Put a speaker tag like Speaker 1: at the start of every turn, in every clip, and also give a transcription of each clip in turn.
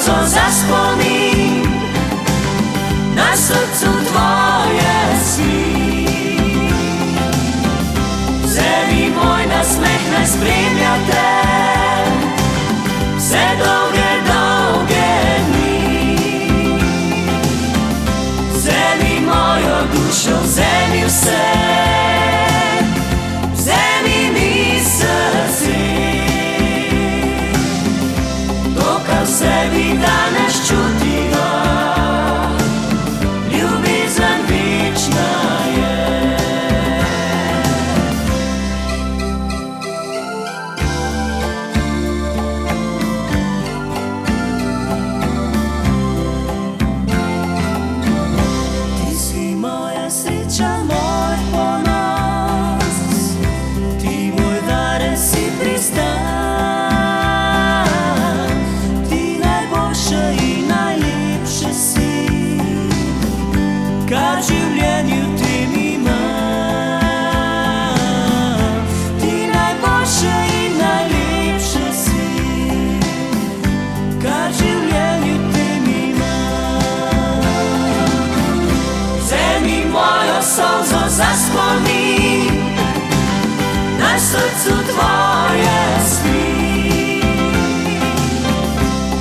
Speaker 1: solzo zasponim, na srcu tvoje sni. Vzemi moj nasmeh, naj spremlja te vse dolge, dolge dni. Vzemi mojo dušo, vzemi vse, vzemi mi srce. To, kar v sebi danes čutiva, ljubezen večna je. Ti si moja sreča, moj ponos, ti moj varen si pristan. Kar v življenju tem imam, ti najboljše in najlepše si. Kar v življenju tem imam. Vzemi mojo solzo zasponim, na srcu tvoje sni.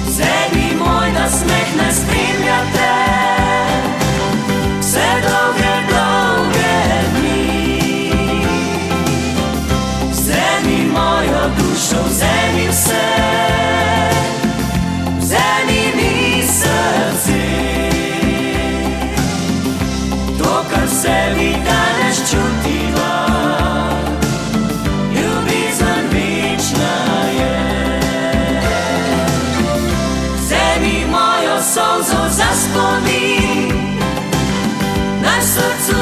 Speaker 1: Vzemi moj nasmeh, naj spremlja te vse dolge, dolge dni. Vzemi mojo dušo, vzemi vse, vzemi mi srce. To, kar v sebi danes čutiva, ljubezen večna je. Vzemi mojo solzo zasponim, na srcu